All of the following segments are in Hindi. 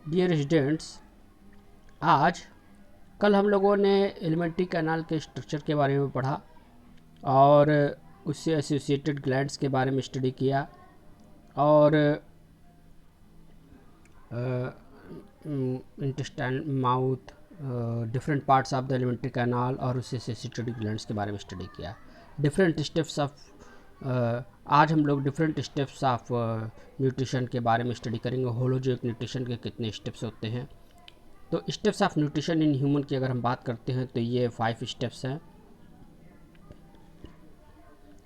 डियर स्टूडेंट्स, आज कल हम लोगों ने एलिमेंट्री कैनाल के स्ट्रक्चर के बारे में पढ़ा और उससे एसोसिएटेड ग्लैंड्स के बारे में स्टडी किया और intestine, mouth, different parts of the alimentary canal और उससे एसोसिएटेड ग्लैंड्स के बारे में स्टडी किया। डिफरेंट स्टेप्स ऑफ आज हम लोग डिफरेंट स्टेप्स ऑफ न्यूट्रिशन के बारे में स्टडी करेंगे। होलोजोइक न्यूट्रिशन के कितने स्टेप्स होते हैं। तो steps of nutrition in human की अगर हम बात करते हैं तो ये 5 स्टेप्स हैं।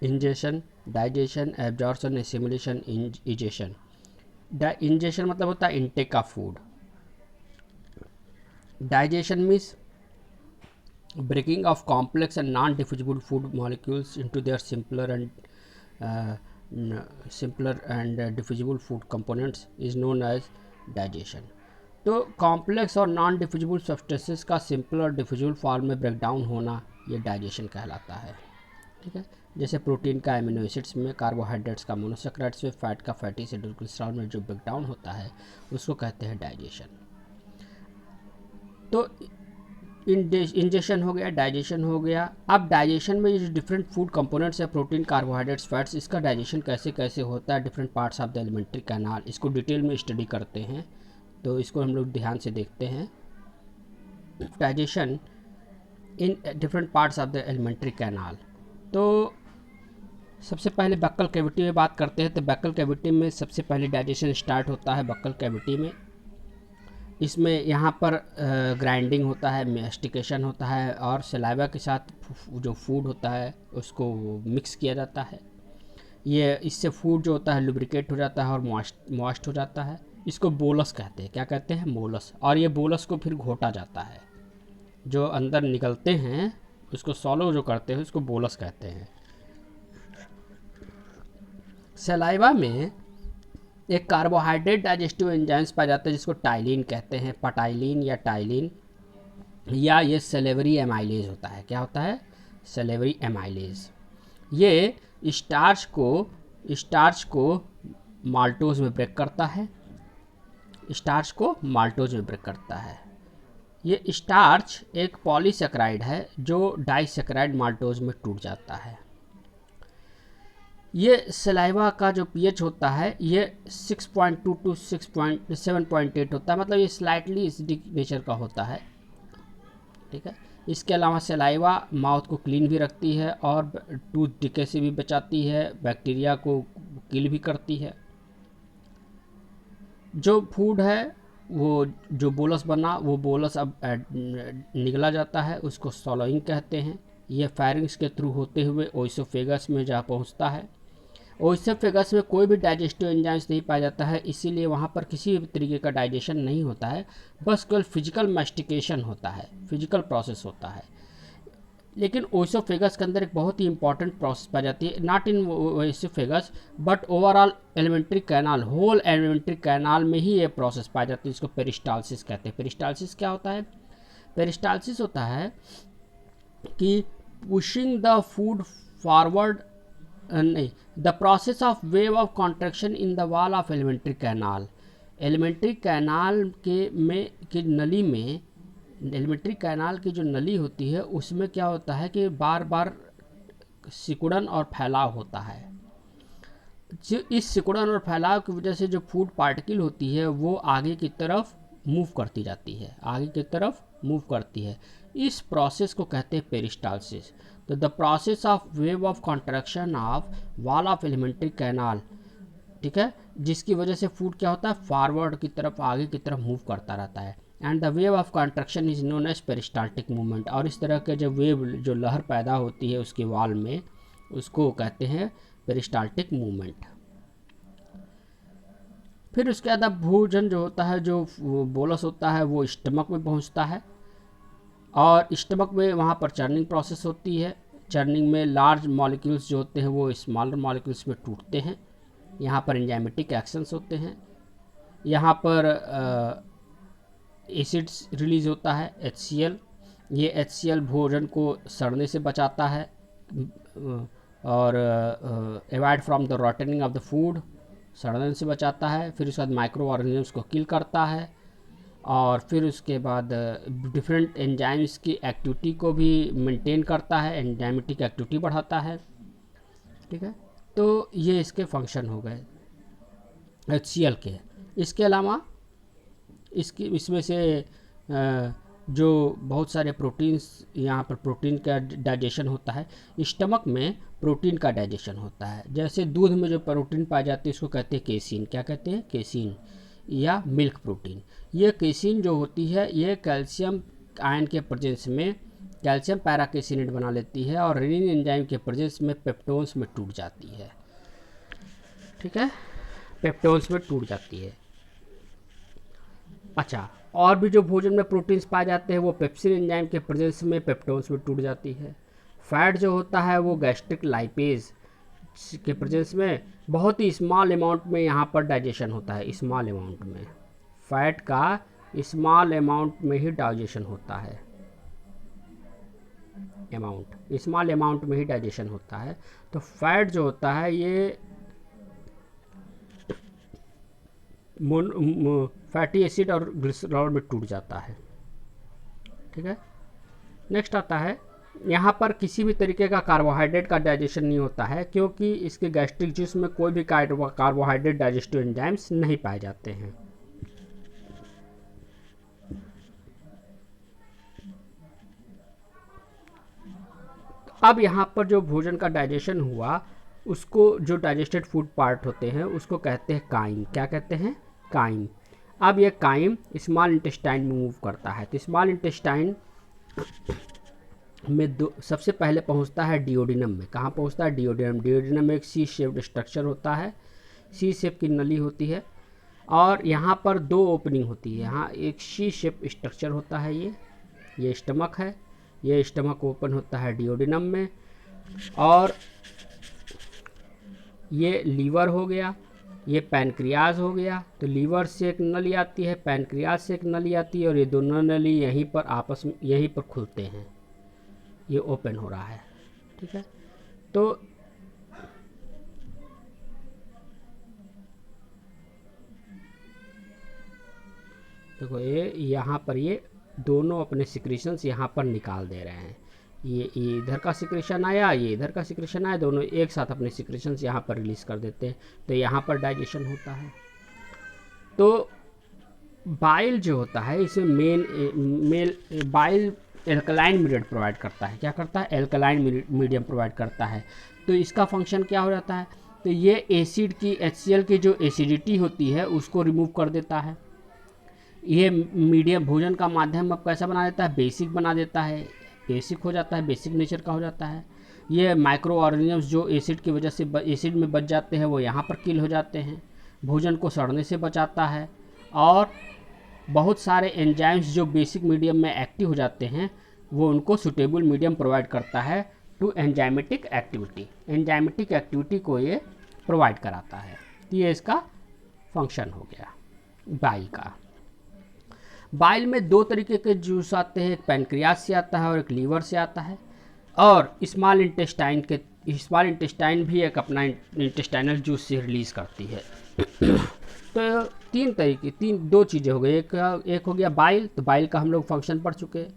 Ingestion, digestion, absorption, assimilation, egestion. Ingestion मतलब होता है intake of food. Digestion means breaking of complex and non-diffusible food molecules into their simpler and diffusible food components is known as digestion। तो कॉम्प्लेक्स और नॉन डिफ्यूजिबल सब्सटेंसेस का सिंपल और डिफ्यूजिबल फॉर्म में ब्रेकडाउन होना ये डाइजेशन कहलाता है। ठीक है, जैसे प्रोटीन का एमिनो एसिड्स में, कार्बोहाइड्रेट्स का मोनोसेक्राइड्स में, फैट का फैटी एसिड कोलेस्ट्रॉल में जो ब्रेकडाउन होता है उसको कहते हैं डाइजेशन। तो इंजेशन हो गया, डाइजेशन हो गया। अब डाइजेशन में जो डिफरेंट फूड कंपोनेंट्स है, प्रोटीन, कार्बोहाइड्रेट्स, फैट्स, इसका डाइजेशन कैसे कैसे होता है, different parts of the alimentary canal, इसको डिटेल में स्टडी करते हैं। तो इसको हम लोग ध्यान से देखते हैं। Digestion in different parts of the alimentary canal. तो सबसे पहले बक्कल कैविटी में बात करते हैं। तो बक्कल कैविटी में सबसे पहले डाइजेशन स्टार्ट होता है बक्कल कैविटी में। इसमें यहाँ पर ग्राइंडिंग होता है, मेस्टिकेशन होता है और सलाइवा के साथ जो फूड होता है उसको मिक्स किया जाता है। ये इससे फूड जो होता है लुब्रिकेट हो जाता है और मॉइस्ट हो जाता है। इसको बोलस कहते हैं। क्या कहते हैं? बोलस। और ये बोलस को फिर घोटा जाता है। जो अंदर निकलते हैं उसको सॉलो जो करते हैं उसको बोलस कहते हैं। सलाइवा में एक कार्बोहाइड्रेट डाइजेस्टिव एंजाइम्स पाए जाते हैं जिसको टाइलिन कहते हैं, पटाइलिन या टाइलिन, या ये सेलेवरी एमाइलेज होता है। क्या होता है? Salivary amylase. ये स्टार्च को माल्टोज में ब्रेक करता है। स्टार्च को माल्टोज में ब्रेक करता है। ये स्टार्च एक पॉलीसेक्राइड है जो डाइसेक्राइड माल्टोज में टूट जाता है। ये सलाइवा का जो पीएच होता है ये 6.2 टू 7.8 होता है, मतलब ये स्लाइटली एसिडिक नेचर का होता है। ठीक है, इसके अलावा सलाइवा माउथ को क्लीन भी रखती है और टूथ डिके से भी बचाती है, बैक्टीरिया को किल भी करती है। जो फूड है वो जो बोलस बना वो बोलस अब निगला जाता है, उसको सॉलोइंग कहते हैं। ये फायरिंग्स के थ्रू होते हुए ओइसोफेगस में जा पहुंचता है। ओइसोफेगस में कोई भी डाइजेस्टिव एंजाइम्स नहीं पाया जाता है, इसीलिए वहाँ पर किसी भी तरीके का डाइजेशन नहीं होता है, बस केवल फिजिकल मैस्टिकेशन होता है, फिजिकल प्रोसेस होता है। लेकिन ओइसोफेगस के अंदर एक बहुत ही इंपॉर्टेंट प्रोसेस पाई जाती है, not in oesophagus but overall alimentary canal, whole alimentary canal में ही ये प्रोसेस पाई जाती है, जिसको पेरिस्टालसिस कहते हैं। पेरिस्टालसिस क्या होता है? पेरिस्टालसिस होता है कि पुशिंग द फूड फॉरवर्ड, नहीं, the process of wave of contraction in the wall of alimentary canal. Alimentary canal के नली में, एलिमेंट्री कैनाल की जो नली होती है उसमें क्या होता है कि बार बार सिकुड़न और फैलाव होता है। जो इस सिकुड़न और फैलाव की वजह से जो फूड पार्टिकल होती है वो आगे की तरफ मूव करती जाती है, आगे की तरफ मूव करती है। इस प्रोसेस को कहते हैं पेरिस्टालसिस। तो the process of wave of contraction of wall of alimentary canal, ठीक है, जिसकी वजह से फूड क्या होता है, फॉरवर्ड की तरफ, आगे की तरफ मूव करता रहता है। And the wave of contraction is known as peristaltic movement. और इस तरह के जो वेव, जो लहर पैदा होती है उसके वॉल में, उसको कहते हैं पेरिस्टाल्टिक मूवमेंट। फिर उसके बाद भोजन जो होता है, जो बोलस होता है, वो स्टमक में पहुंचता है और स्टमक में वहाँ पर चर्निंग प्रोसेस होती है। चर्निंग में लार्ज मॉलिक्यूल्स जो होते हैं वो स्मॉलर मॉलिक्यूल्स में टूटते हैं। यहाँ पर एंजाइमेटिक एक्शंस होते हैं। यहाँ पर एसिड्स रिलीज होता है, HCl। ये HCl भोजन को सड़ने से बचाता है और avoid from the rotting of the food, सड़ने से बचाता है। फिर उसके बाद माइक्रो ऑर्गेनिजम्स को किल करता है। और फिर उसके बाद डिफरेंट एंजाइम्स की एक्टिविटी को भी मेंटेन करता है, एंजाइमेटिक एक्टिविटी बढ़ाता है। ठीक है, तो ये इसके फंक्शन हो गए HCl के। इसके अलावा इसमें से जो बहुत सारे प्रोटीन्स, यहाँ पर प्रोटीन का डाइजेशन होता है, स्टमक में प्रोटीन का डाइजेशन होता है। जैसे दूध में जो प्रोटीन पाए जाते हैं उसको कहते हैं केसिन। क्या कहते हैं? केसिन या मिल्क प्रोटीन। ये केसिन जो होती है ये कैल्शियम आयन के प्रेजेंस में कैल्शियम पैराकेसिनेट बना लेती है और रेनिन एंजाइम के प्रेजेंस में पेप्टोन्स में टूट जाती है। ठीक है, पेप्टोन्स में टूट जाती है। अच्छा, और भी जो भोजन में प्रोटीन्स पाए जाते हैं वो पेप्सिन एंजाइम के प्रेजेंस में पेप्टोन्स में टूट जाती है। फैट जो होता है वो गैस्ट्रिक लाइपेज के प्रेजेंस में बहुत ही स्मॉल अमाउंट में यहाँ पर डाइजेशन होता है। स्मॉल अमाउंट में फैट का स्मॉल अमाउंट में ही डाइजेशन होता है। स्मॉल अमाउंट में ही डाइजेशन होता है। तो फैट जो होता है ये फैटी एसिड और ग्लिसरॉल में टूट जाता है। ठीक है, नेक्स्ट आता है, यहाँ पर किसी भी तरीके का कार्बोहाइड्रेट का डाइजेशन नहीं होता है क्योंकि इसके गैस्ट्रिक जूस में कोई भी कार्बोहाइड्रेट डाइजेस्टिव एंजाइम्स नहीं पाए जाते हैं। अब यहाँ पर जो भोजन का डाइजेशन हुआ उसको जो डाइजेस्टेड फूड पार्ट होते हैं उसको कहते हैं काइम। क्या कहते हैं? काइम। अब ये काइम स्मॉल इंटेस्टाइन में मूव करता है। तो स्मॉल इंटेस्टाइन में सबसे पहले पहुंचता है डिओडिनम में। कहाँ पहुंचता है? डिओडिनम। डिओडिनम में एक सी शेप्ड स्ट्रक्चर होता है, सी शेप की नली होती है और यहाँ पर दो ओपनिंग होती है। यहाँ एक सी शेप स्ट्रक्चर होता है, ये स्टमक है, ये स्टमक ओपन होता है डिओडिनम में। और ये लीवर हो गया, ये पैनक्रियाज हो गया। तो लीवर से एक नली आती है, पैनक्रियाज से एक नली आती है और ये दोनों नली यहीं पर आपस में यहीं पर खुलते हैं, ये ओपन हो रहा है। ठीक है, तो देखो ये यहाँ पर ये दोनों अपने सिक्रेशंस यहाँ पर निकाल दे रहे हैं। ये इधर का सिक्रेशन आया, ये इधर का सिक्रेशन आया, दोनों एक साथ अपने सिक्रेशंस यहाँ पर रिलीज कर देते हैं। तो यहाँ पर डाइजेशन होता है। तो बाइल जो होता है इसे बाइल एल्कलाइन मीडियम प्रोवाइड करता है। क्या करता है? एल्कलाइन मीडियम प्रोवाइड करता है। तो इसका फंक्शन क्या हो जाता है? तो ये एसिड की HCl की जो एसिडिटी होती है उसको रिमूव कर देता है। ये मीडियम भोजन का माध्यम अब कैसा बना देता है? बेसिक बना देता है, बेसिक हो जाता है, बेसिक नेचर का हो जाता है। ये माइक्रो ऑर्गेनिजम्स जो एसिड की वजह से एसिड में बच जाते हैं वो यहाँ पर किल हो जाते हैं। भोजन को सड़ने से बचाता है और बहुत सारे एंजाइम्स जो बेसिक मीडियम में एक्टिव हो जाते हैं वो उनको सूटेबल मीडियम प्रोवाइड करता है to enzymatic activity. Enzymatic activity को ये प्रोवाइड कराता है। तो ये इसका फंक्शन हो गया बाइल का। बाइल में दो तरीके के जूस आते हैं, एक पैनक्रियाज से आता है और एक लीवर से आता है। और स्मॉल इंटेस्टाइन भी एक अपना इंटेस्टाइनल जूस से रिलीज़ करती है। तो दो चीज़ें हो गई। एक हो गया बाइल, तो बाइल का हम लोग फंक्शन पढ़ चुके हैं।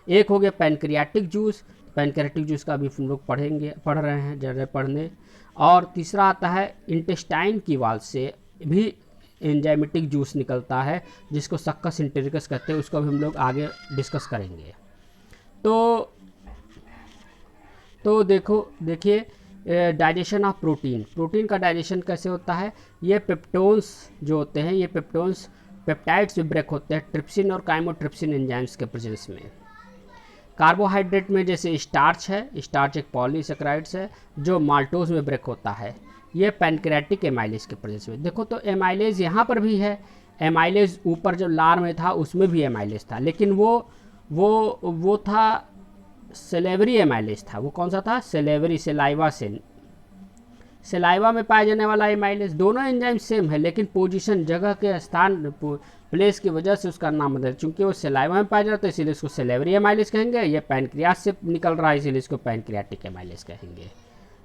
एक हो गया पैनक्रियाटिक जूस, पैनक्रियाटिक जूस का भी हम लोग पढ़ रहे हैं, जा रहे पढ़ने। और तीसरा आता है इंटेस्टाइन की वाल से भी एंजाइमेटिक जूस निकलता है जिसको सक्कस इंटेरिकस कहते हैं, उसको भी हम लोग आगे डिस्कस करेंगे। तो देखिए डाइजेशन ऑफ प्रोटीन का डाइजेशन कैसे होता है? ये पेप्टोन्स जो होते हैं, ये पेप्टोन्स पेप्टाइड्स में ब्रेक होते हैं ट्रिप्सिन और काइमोट्रिप्सिन एंजाइम्स के प्रेजेंस में। कार्बोहाइड्रेट में जैसे स्टार्च है, स्टार्च एक पॉलीसेकेराइड्स है जो माल्टोज में ब्रेक होता है। ये पैनक्रियाटिक एमाइलेज के प्रेजेंस में। देखो तो एमाइलेज यहाँ पर भी है। एमाइलेज ऊपर जो लार में था उसमें भी एमाइलेज था, लेकिन वो था सेलेवरी एमाइलेज था। वो कौन सा था? सेलेवरी, सेलाइवा में पाए जाने वाला एमाइलेज। दोनों एंजाइम सेम है लेकिन पोजीशन, जगह के स्थान, प्लेस की वजह से उसका नाम बदल। चूंकि वो सेलाइवा में पाया जाता है इसीलिए इसको सेलेवरी एमाइलेज कहेंगे। ये पैनक्रियाज से निकल रहा है इसीलिए इसको पैनक्रियाटिक एमाइलेज कहेंगे।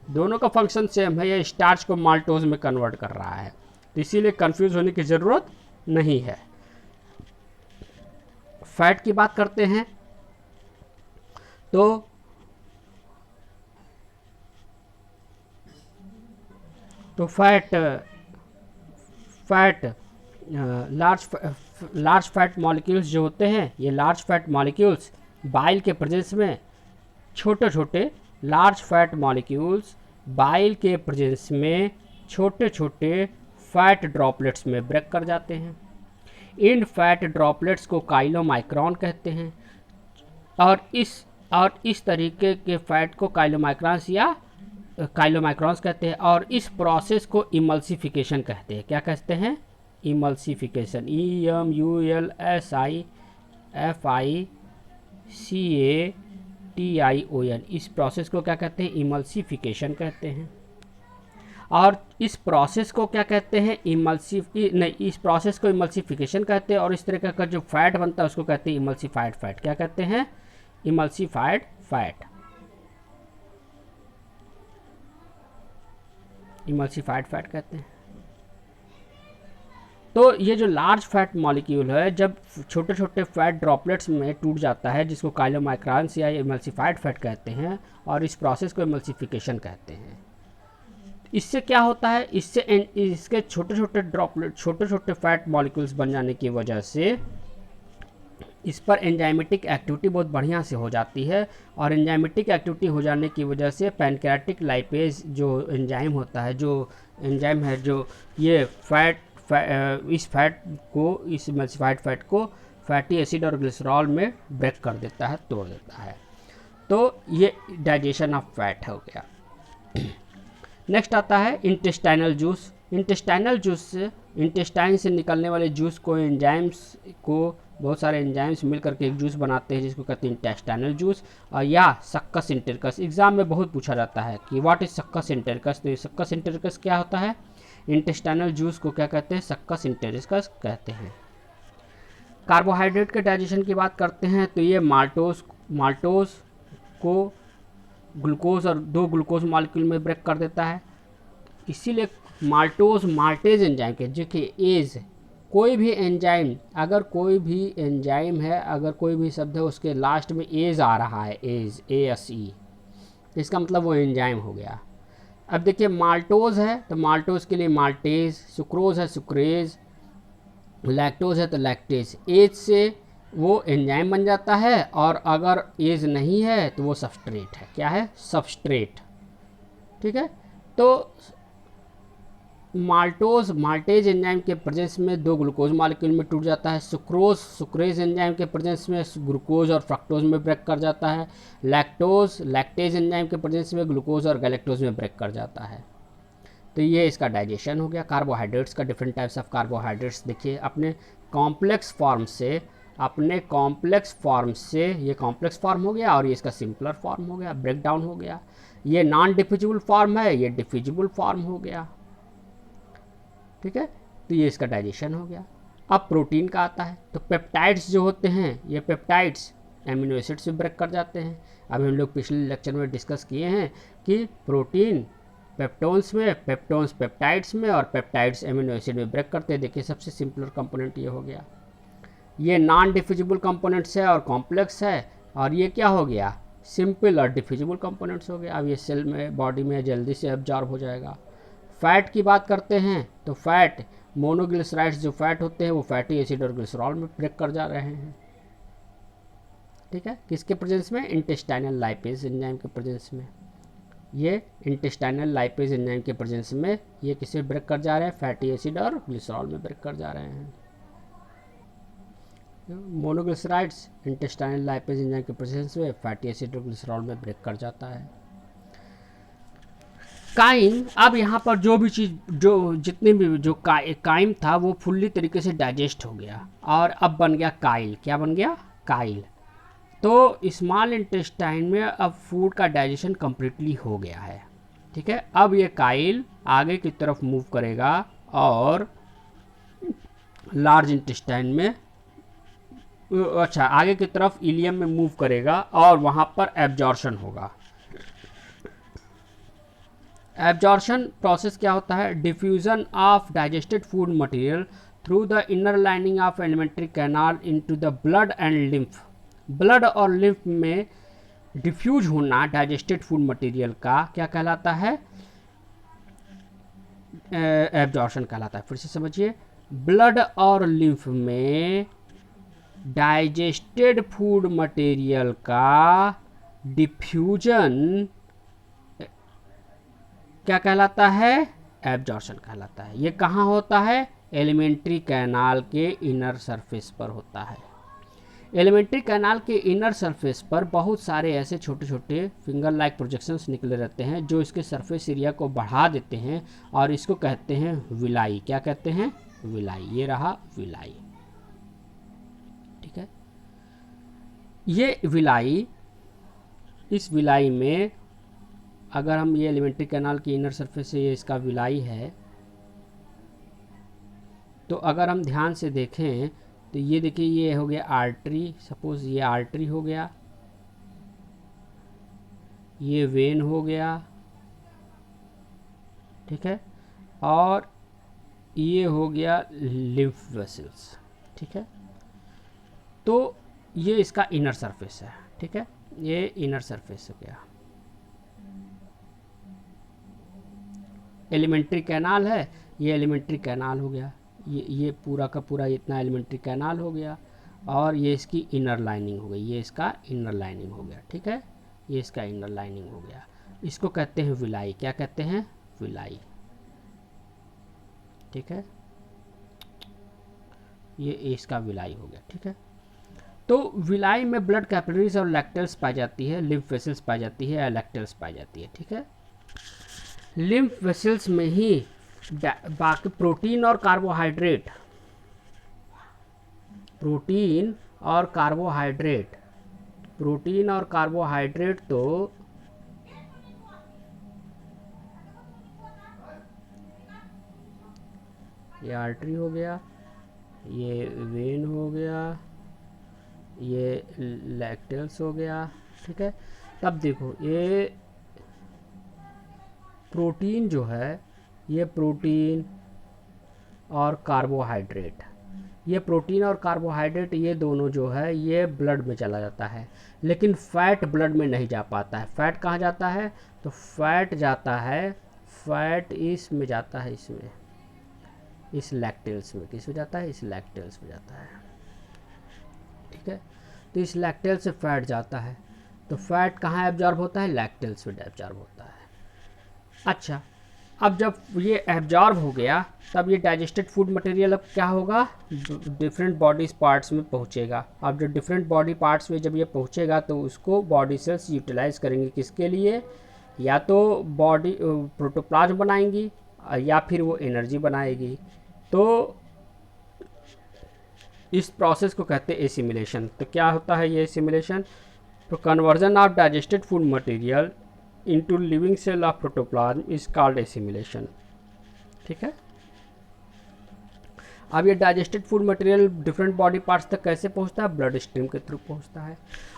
दोनों का फंक्शन सेम है, ये स्टार्च को माल्टोज में कन्वर्ट कर रहा है, तो इसीलिए कंफ्यूज होने की ज़रूरत नहीं है। फैट की बात करते हैं तो फैट लार्ज फैट मॉलिक्यूल्स जो होते हैं, ये लार्ज फैट मॉलिक्यूल्स बाइल के प्रेजेंस में छोटे छोटे लार्ज फैट मॉलिक्यूल्स बाइल के प्रेजेंस में छोटे छोटे फैट ड्रॉपलेट्स में ब्रेक कर जाते हैं। इन फैट ड्रॉपलेट्स को काइलोमाइक्रॉन कहते हैं और इस तरीके के फैट को काइलोमाइक्रॉन्स कहते हैं और इस प्रोसेस को इमल्सिफिकेशन कहते हैं। क्या कहते हैं? इमल्सिफिकेशन। EMULSIFICATION। इस प्रोसेस को क्या कहते हैं? इमल्सिफिकेशन कहते हैं। और इस प्रोसेस को क्या कहते हैं? इस प्रोसेस को इमल्सिफिकेशन कहते हैं और इस तरह का जो फैट बनता है उसको कहते हैं इमल्सिफाइड फैट। क्या कहते हैं? Emulsified fat. इमल्सिफाइड फैट कहते हैं। तो ये जो लार्ज फैट मॉलिक्यूल है जब छोटे छोटे फैट ड्रॉपलेट्स में टूट जाता है, जिसको काइलोमाइक्रॉन्स या इमल्सिफाइड फैट कहते हैं और इस प्रोसेस को इमल्सिफिकेशन कहते हैं। इससे क्या होता है? इससे इसके छोटे छोटे ड्रॉपलेट, छोटे छोटे फैट मॉलिक्यूल्स बन जाने की वजह से इस पर एंजाइमेटिक एक्टिविटी बहुत बढ़िया से हो जाती है और एंजाइमेटिक एक्टिविटी हो जाने की वजह से पैनक्रियाटिक लाइपेज जो एंजाइम होता है, जो एंजाइम है जो ये इस इमल्सिफाइड फैट को फैटी एसिड और ग्लिसरॉल में ब्रेक कर देता है, तोड़ देता है। तो ये डाइजेशन ऑफ फैट हो गया। नेक्स्ट आता है इंटेस्टाइनल जूस। इंटेस्टाइनल जूस से, इंटेस्टाइन से निकलने वाले जूस को एंजाइम्स को, बहुत सारे एंजाइम्स मिलकर के एक जूस बनाते हैं जिसको कहते हैं इंटेस्टाइनल जूस और या सक्कस इंटेरिकस। एग्जाम में बहुत पूछा जाता है कि व्हाट इज सक्कस इंटेरिकस। तो ये सक्कस इंटेरिकस क्या होता है? इंटेस्टाइनल जूस को क्या कहते हैं? सक्कस इंटेरिकस कहते हैं। कार्बोहाइड्रेट के डाइजेशन की बात करते हैं तो ये माल्टोज को ग्लूकोज और 2 ग्लूकोज मॉलिक्यूल में ब्रेक कर देता है। इसीलिए माल्टेज एंजाइम के, जो कि एज, कोई भी एंजाइम, अगर कोई भी एंजाइम है, अगर कोई भी शब्द है उसके लास्ट में एज आ रहा है, एज, ASE, इसका मतलब वो एंजाइम हो गया। अब देखिए माल्टोज है तो माल्टोज के लिए माल्टेज, सुक्रोज है सुक्रेज, लैक्टोज है तो लैक्टेज। एज से वो एंजाइम बन जाता है और अगर एज नहीं है तो वो सबस्ट्रेट है। क्या है? सबस्ट्रेट। ठीक है। तो माल्टेज एंजाइम के प्रेजेंस में 2 ग्लूकोज मॉलिक्यूल में टूट जाता है। सुक्रेज एंजाइम के प्रेजेंस में ग्लूकोज और फ्रक्टोज में ब्रेक कर जाता है। लैक्टेज एंजाइम के प्रेजेंस में ग्लूकोज और गैलेक्टोज में ब्रेक कर जाता है। तो ये इसका डाइजेशन हो गया। कार्बोहाइड्रेट्स का, डिफरेंट टाइप्स ऑफ कार्बोहाइड्रेट्स देखिए अपने कॉम्प्लेक्स फॉर्म से ये कॉम्प्लेक्स फॉर्म हो गया और ये इसका सिंपलर फॉर्म हो गया, ब्रेक डाउन हो गया। ये नॉन डिफ्यूजिबल फॉर्म है, ये डिफ्यूजिबल फॉर्म हो गया। ठीक है। तो ये इसका डाइजेशन हो गया। अब प्रोटीन का आता है तो पेप्टाइड्स जो होते हैं, ये पेप्टाइड्स एमिनो एसिड से ब्रेक कर जाते हैं। अब हम लोग पिछले लेक्चर में डिस्कस किए हैं कि प्रोटीन पेप्टोन्स में, पेप्टोन्स पेप्टाइड्स में और पेप्टाइड्स एमिनो एसिड में ब्रेक करते हैं। देखिए सबसे सिंपलर कंपोनेंट ये हो गया। ये नॉन डिफ्यूजिबल कंपोनेंट्स है और कॉम्प्लेक्स है और ये क्या हो गया? सिंपल और डिफ्यूजिबल कंपोनेंट्स हो गया। अब ये सेल में, बॉडी में जल्दी से एब्जॉर्ब हो जाएगा। फैट की बात करते हैं तो फैट, मोनोग्लिसराइड्स जो फैट होते हैं वो फैटी एसिड और ग्लिसरॉल में ब्रेक कर जा रहे हैं। ठीक है। किसके प्रेजेंस में? इंटेस्टाइनल लाइपेज एंजाइम के प्रेजेंस में। ये इंटेस्टाइनल लाइपेज एंजाइम के प्रेजेंस में ये किसे ब्रेक कर जा रहे हैं? फैटी एसिड और ग्लिसरॉल में ब्रेक कर जा रहे हैं। मोनोग्लिसराइड्स इंटेस्टाइनल लाइपेज एंजाइम के प्रेजेंस में फैटी एसिड और ग्लिसरॉल में ब्रेक कर जाता है। काइम, अब यहाँ पर जो भी चीज़, जो जितने भी जो काइम था वो फुल्ली तरीके से डाइजेस्ट हो गया और अब बन गया काइल। क्या बन गया? काइल। तो स्मॉल इंटेस्टाइन में अब फूड का डाइजेशन कम्प्लीटली हो गया है। ठीक है। अब ये काइल आगे की तरफ मूव करेगा और लार्ज इंटेस्टाइन में, अच्छा आगे की तरफ इलियम में मूव करेगा और वहाँ पर एब्जॉर्शन होगा। एब्जॉर्शन प्रोसेस क्या होता है? Diffusion of digested food material through the inner lining of alimentary canal into the blood and lymph. Blood और लिम्फ में डिफ्यूज होना डाइजेस्टेड फूड मटेरियल का क्या कहलाता है? एब्जॉर्प्शन कहलाता है। फिर से समझिए, ब्लड और लिम्फ में डाइजेस्टेड फूड मटेरियल का डिफ्यूजन क्या कहलाता है? एब्जॉर्प्शन कहलाता है। ये कहाँ होता है? एलिमेंट्री कैनाल के इनर सरफेस पर होता है। एलिमेंट्री कैनाल के इनर सरफेस पर बहुत सारे ऐसे छोटे छोटे फिंगर लाइक प्रोजेक्शंस निकले रहते हैं जो इसके सरफेस एरिया को बढ़ा देते हैं और इसको कहते हैं विलाई। क्या कहते हैं? विलाई। ये रहा विलाई, ठीक है। ये विलाई, इस विलाई में अगर हम ये एलिमेंट्री कैनाल की इनर सरफेस से ये इसका विलाई है, तो अगर हम ध्यान से देखें तो ये देखिए, ये हो गया आर्टरी, सपोज ये आर्टरी हो गया, ये वेन हो गया, ठीक है, और ये हो गया लिम्फ वेसल्स, ठीक है। तो ये इसका इनर सरफेस है, ठीक है, ये इनर सरफेस हो गया। एलिमेंट्री कैनाल है, ये एलिमेंट्री कैनाल हो गया, ये पूरा का पूरा इतना एलिमेंट्री कैनाल हो गया, और ये इसकी इनर लाइनिंग हो गई, ये इसका इनर लाइनिंग हो गया, ठीक है, ये इसका इनर लाइनिंग हो गया। इसको कहते हैं विलाई। क्या कहते हैं? विलाई, ठीक है, ये इसका विलाई हो गया, ठीक है। तो विलाई में ब्लड कैपिलरीज और लैक्टेल्स पाई जाती है, लिम्फ वेसल्स पाई जाती है, लैक्टेल्स पाई जाती है, ठीक है। लिम्फ वेसल्स में ही बाकी प्रोटीन और कार्बोहाइड्रेट, प्रोटीन और कार्बोहाइड्रेट, प्रोटीन और कार्बोहाइड्रेट तो ये आर्टरी हो गया, ये वेन हो गया, ये लैक्टेल्स हो गया, ठीक है। तब देखो, ये प्रोटीन जो है, ये प्रोटीन और कार्बोहाइड्रेट, ये प्रोटीन और कार्बोहाइड्रेट ये दोनों जो है ये ब्लड में चला जाता है, लेकिन फैट ब्लड में नहीं जा पाता है। फैट कहाँ जाता है? तो फैट जाता है, फैट इसमें जाता है, इसमें, इस लैक्टेल्स में। किस में जाता है? इस लैक्टेल्स में जाता है, ठीक है। तो इस लैक्टेल से फैट जाता है, तो फैट कहाँ एब्जॉर्ब होता है? लैक्टेल्स में एब्जॉर्ब होता है। अच्छा, अब जब ये एब्जॉर्ब हो गया, तब ये डाइजेस्टेड फूड मटेरियल अब क्या होगा? डिफरेंट बॉडी पार्ट्स में पहुंचेगा। अब जो डिफरेंट बॉडी पार्ट्स में जब ये पहुंचेगा तो उसको बॉडी सेल्स यूटिलाइज करेंगे, किसके लिए? या तो बॉडी प्रोटोप्लाज्म बनाएंगी या फिर वो एनर्जी बनाएगी। तो इस प्रोसेस को कहते हैं एसिमिलेशन। तो क्या होता है ये एसिमिलेशन? तो conversion of digested food material into living cell of protoplasm is called assimilation, ठीक है। अब ये digested food material different body parts तक कैसे पहुंचता है? ब्लड स्ट्रीम के थ्रू पहुंचता है।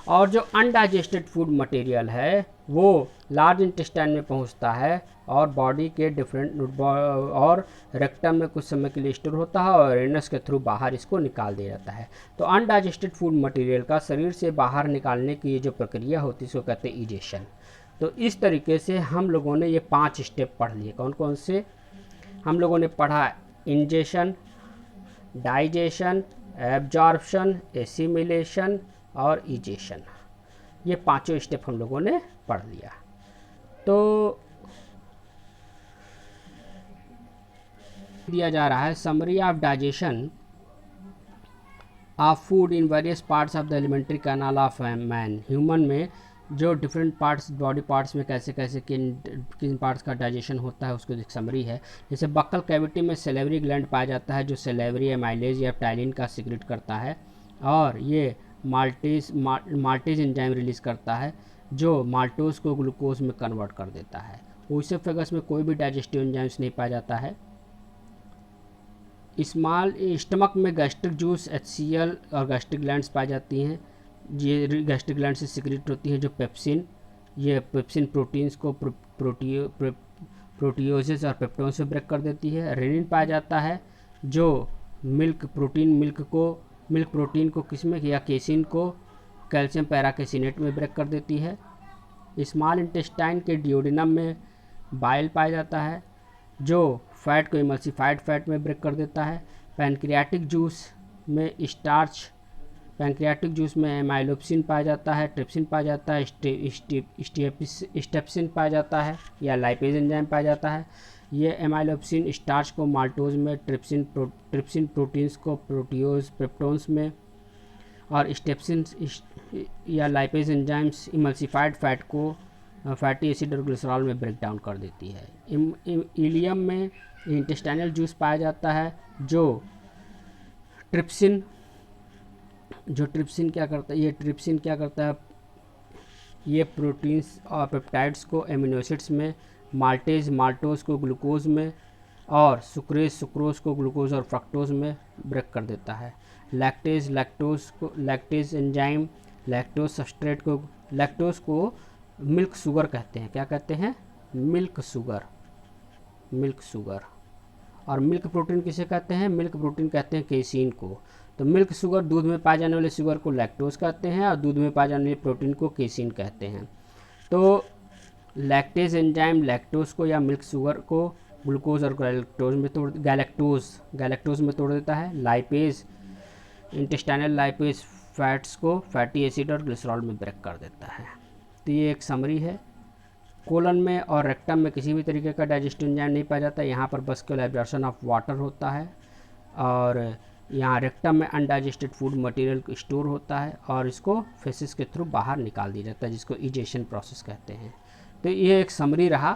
और जो अनडाइजेस्टेड फूड मटेरियल है वो लार्ज इंटेस्टाइन में पहुंचता है और बॉडी के डिफरेंट और रेक्टम में कुछ समय के लिए स्टोर होता है और एनस के थ्रू बाहर इसको निकाल दिया जाता है। तो अनडाइजेस्टेड फूड मटेरियल का शरीर से बाहर निकालने की ये जो प्रक्रिया होती है इसको कहते हैं इजेशन। तो इस तरीके से हम लोगों ने ये 5 स्टेप पढ़ लिए। कौन कौन से? हम लोगों ने पढ़ा इंजेशन, डाइजेशन, एब्जॉर्प्शन, एसिमिलेशन और इजेशन। ये 5 स्टेप हम लोगों ने पढ़ लिया। तो दिया जा रहा है summary of digestion of food in various parts of the alimentary canal of man. Human में जो डिफरेंट पार्ट्स, बॉडी पार्ट्स में कैसे कैसे किन पार्ट्स का डाइजेशन होता है उसको एक समरी है। जैसे बक्कल कैविटी में सेलेवरी ग्लैंड पाया जाता है जो सेलेवरी एमाइलेज या टाइलिन का सिक्रेट करता है, और ये माल्टेज एंजाइम रिलीज करता है जो माल्टोज को ग्लूकोज में कन्वर्ट कर देता है। ओइसोफेगस में कोई भी डाइजेस्टिव एंजाइम्स नहीं पाया जाता है। स्मॉल स्टमक में गैस्ट्रिक जूस, HCl और गैस्ट्रिक ग्लैंड्स पाई जाती हैं। ये गैस्ट्रिक ग्लैंड से सिक्रेट होती हैं जो पेप्सिन, ये पेप्सिन प्रोटीन्स को प्रोटियोसिस और पेप्टोन से ब्रेक कर देती है। रेनिन पाया जाता है जो मिल्क प्रोटीन को किस में या केसिन को कैल्शियम पैराकेसिनेट में ब्रेक कर देती है। स्मॉल इंटेस्टाइन के डिओडिनम में बाइल पाया जाता है जो फैट को इमल्सिफाइड फैट में ब्रेक कर देता है। पैनक्रियाटिक जूस में एमाइलोप्सिन पाया जाता है, ट्रिप्सिन पाया जाता है, स्टेप्सिन पाया जाता है या लाइपेज एंजाइम पाया जाता है। ये एमाइलोप्सिन स्टार्च को माल्टोज में, ट्रिप्सिन प्रोटीन्स को प्रोटियोज पेप्टोन्स में, और स्टेप्सिन या लाइपेज एंजाइम्स इमल्सिफाइड फैट को फैटी एसिड और ग्लिसरॉल में ब्रेक डाउन कर देती है। इलियम में इंटेस्टाइनल जूस पाया जाता है जो ट्रिप्सिन क्या करता है, ये प्रोटीन्स और पेप्टाइड्स को एमिनो एसिड्स में, माल्टोज को ग्लूकोज में, और सुक्रोज को ग्लूकोज और फ्रक्टोज में ब्रेक कर देता है। लैक्टेज एंजाइम लैक्टोज को मिल्क शुगर कहते हैं। क्या कहते हैं? Milk sugar. और मिल्क प्रोटीन किसे कहते हैं? मिल्क प्रोटीन कहते हैं केसिन को। तो मिल्क शुगर, दूध में पाए जाने वाले शुगर को लैक्टोज कहते हैं, और दूध में पाए जाने वाले प्रोटीन को केसिन कहते हैं। तो लैक्टेज एंजाइम लैक्टोज को या मिल्क शुगर को ग्लूकोज और गैलेक्टोज में तोड़ देता है। इंटेस्टाइनल लाइपेज फैट्स को फैटी एसिड और ग्लिसरॉल में ब्रेक कर देता है। तो ये एक समरी है। कोलन में और रेक्टम में किसी भी तरीके का डाइजेस्टिव एंजाइम नहीं पाया जाता। यहाँ पर बस केवल एब्जॉर्प्शन ऑफ वाटर होता है, और यहाँ रेक्टम में अनडाइजेस्टेड फूड मटेरियल स्टोर होता है और इसको फेसिस के थ्रू बाहर निकाल दिया जाता है, जिसको इजेशन प्रोसेस कहते हैं। तो ये एक समरी रहा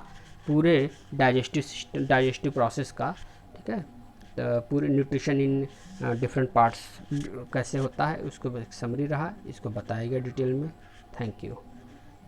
पूरे डाइजेस्टिव प्रोसेस का, ठीक है। तो पूरे न्यूट्रिशन इन डिफरेंट पार्ट्स कैसे होता है उसको एक समरी रहा, इसको बताया गया डिटेल में। Thank you.